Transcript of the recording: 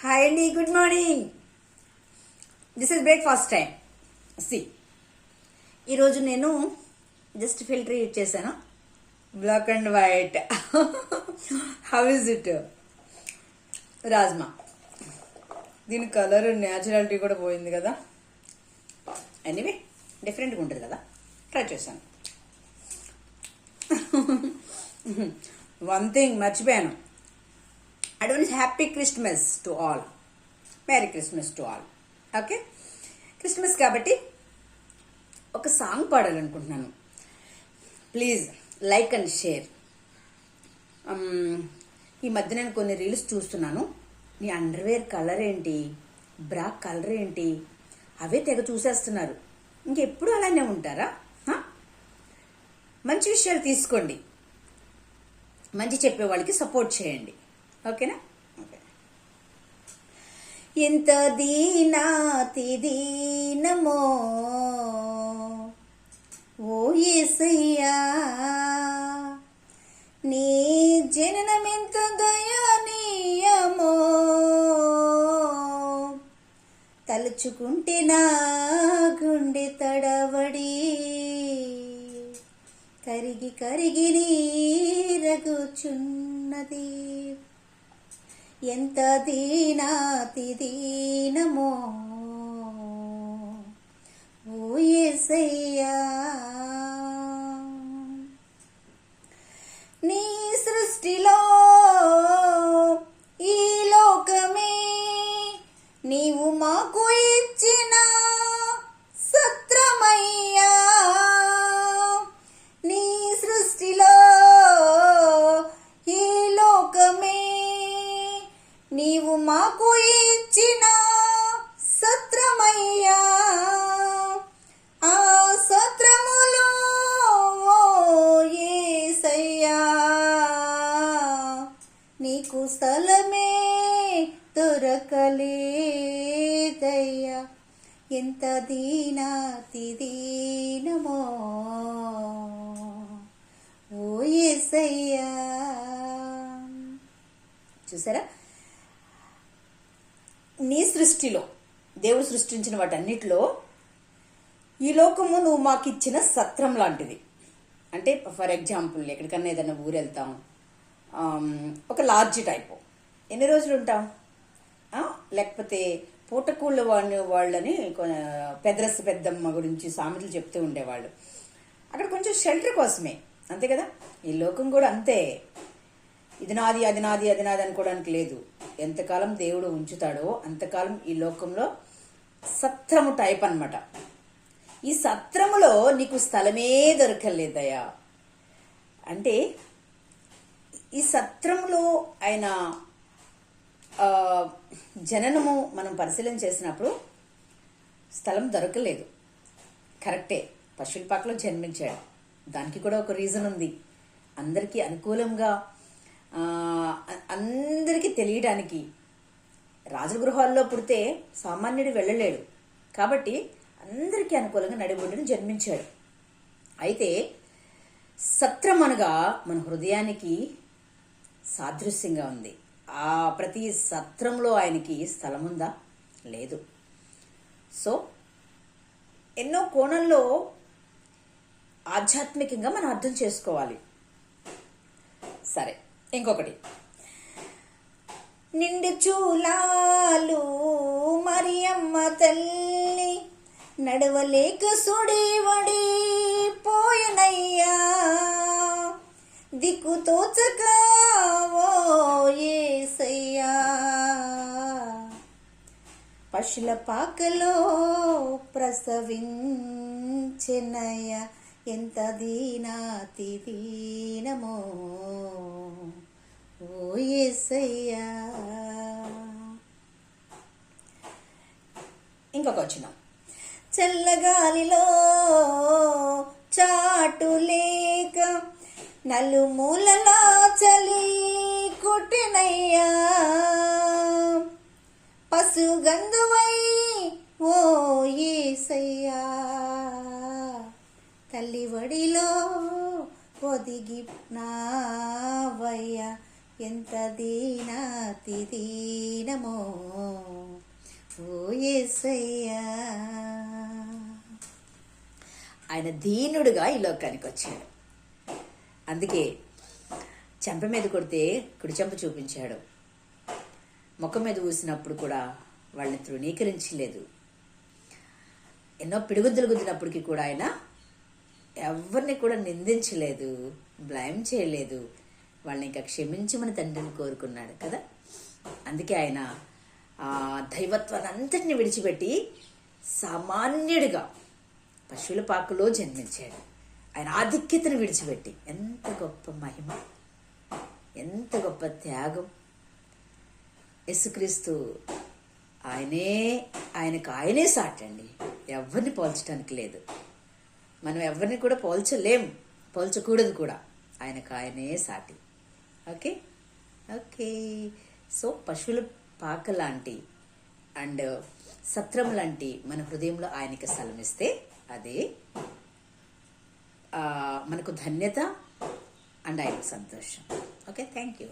Hi అండి, good morning. This is breakfast time. ఈరోజు నేను జస్ట్ ఫిల్టర్ యూజ్ చేశాను. Black and white. How is it? Rajma. దీని colour naturality కూడా పోయింది కదా. ఎనీవే డిఫరెంట్గా ఉంటుంది కదా, ట్రై చేశాను. వన్ థింగ్ మర్చిపోయాను. Advance happy Christmas to all. Merry Christmas to all. Okay, Christmas కాబట్టి ఒక సాంగ్ పాడాలనుకుంటున్నాను. Please like and share. ఈ మధ్య నేను కొన్ని రీల్స్ చూస్తున్నాను. నీ అండర్వేర్ కలర్ ఏంటి, బ్రా కలర్ ఏంటి, అవే తెగ చూసేస్తున్నారు. ఇంకెప్పుడు అలానే ఉంటారా? మంచి విషయాలు తీసుకోండి, మంచి చెప్పే వాళ్ళకి సపోర్ట్ చేయండి. ఓకేనా? ఓకే. ఎంత దీనాతి దీనమో ఓ యేసయ్యా, నీ జననమెంత దయానీయమో, తలుచుకుంటే నా గుండె తడబడి కరిగి కరిగి నీరగుచున్నది. ఎంత దీనాతి దీనమో ఓ యేసయ్యా, నీ సృష్టిలో ఈ లోకమే నీవు మాకు ఇచ్చిన సత్రమయ్యా. నీ సృష్టిలో ఈ లోకమే నీవు మాకు ఇచ్చిన సత్రమయ్యా. ఆ సత్రములో యేసయ్యా, నీకు స్థలమే దొరకలేదయ్యా. ఎంత దీనాతి దీనమో ఓ యేసయ్యా. చూసారా? నీ సృష్టిలో, దేవుడు సృష్టించిన వాటన్నిటిలో ఈ లోకము నువ్వు మాకు ఇచ్చిన సత్రం లాంటిది. అంటే ఫర్ ఎగ్జాంపుల్ ఎక్కడికన్నా ఏదైనా ఊరు వెళ్తాం, ఒక లాడ్జ్ టైపు. ఎన్ని రోజులు ఉంటాం? లేకపోతే పూటకూళ్ళ వాళ్ళని పెద్రస పెద్దమ్మ గురించి సామెతలు చెప్తూ ఉండేవాళ్ళు. అక్కడ కొంచెం షెల్టర్ కోసమే, అంతే కదా. ఈ లోకం కూడా అంతే. ఇది నాది, అది నాది, అది నాది అనుకోవడానికి లేదు. ఎంతకాలం దేవుడు ఉంచుతాడో అంతకాలం ఈ లోకంలో సత్రము టైప్ అన్నమాట. ఈ సత్రములో నీకు స్థలమే దొరకలేదయ్యా. అంటే ఈ సత్రములో ఆయన జననము మనం పరిశీలన చేసినప్పుడు స్థలం దొరకలేదు. కరెక్టే, పశువుల పాకలో జన్మించాడు. దానికి కూడా ఒక రీజన్ ఉంది. అందరికీ అనుకూలంగా, అందరికీ తెలియడానికి. రాజగృహాల్లో పుడితే సామాన్యుడు వెళ్ళలేడు కాబట్టి అందరికీ అనుకూలంగా నడిబొడ్డును జన్మించాడు. అయితే సత్రం అనగా మన హృదయానికి సాదృశ్యంగా ఉంది. ఆ ప్రతి సత్రంలో ఆయనకి స్థలం ఉందా? లేదు. సో ఎన్నో కోణంలో ఆధ్యాత్మికంగా మనం అర్థం చేసుకోవాలి. సరే, ఇంకొకటి. నిండు చూలాలు మరియమ్మ తల్లి నడవలేక సుడివడి పోయనయ్యా. దిక్కు తోచక ఓ యేసయ్యా, పశుల పాకలో ప్రసవించెనయ్యా. ఎంత దీనాతి దీనమో ఓ యేసయ్యా. ఇంకొక వచనం. చల్లగాలిలో చాటు లేక నలుమూలలా చలి కొట్టినయ్యా. పశుగంధువై ఓ యేసయ్యా, తల్లి వడిలో ఒదిగి నావయ్యా. ఎంత దీనాతి దీనమో ఓ యేసయ్యా. ఆయన దీనుడుగా ఈ లోకానికి వచ్చాడు. అందుకే చెంప మీద కొడితే కుడి చెంప చూపించాడు. ముఖం మీద ఊసినప్పుడు కూడా వాళ్ళని తృణీకరించలేదు. ఎన్నో పిడుగుద్దులు గుద్దినప్పటికీ కూడా ఆయన ఎవరిని కూడా నిందించలేదు, బ్లేమ్ చేయలేదు. వాళ్ళని ఇంకా క్షమించమని తండ్రిని కోరుకున్నాడు కదా. అందుకే ఆయన ఆ దైవత్వాన్ని అంతటిని విడిచిపెట్టి సామాన్యుడిగా పశువుల పాకలో జన్మించాడు. ఆయన ఆధిక్యతను విడిచిపెట్టి. ఎంత గొప్ప మహిమ, ఎంత గొప్ప త్యాగం. యేసుక్రీస్తు ఆయనకు సాటండి. ఎవరిని పోల్చడానికి లేదు. మనం ఎవరిని కూడా పోల్చకూడదు కూడా. ఆయనే సాటి. Okay okay. సో పశువుల పాక లాంటి అండ్ సత్రం లాంటి మన హృదయంలో ఆయనకి స్థలమిస్తే అదే మనకు ధన్యత అండ్ ఆయనకు సంతోషం. Okay, thank you.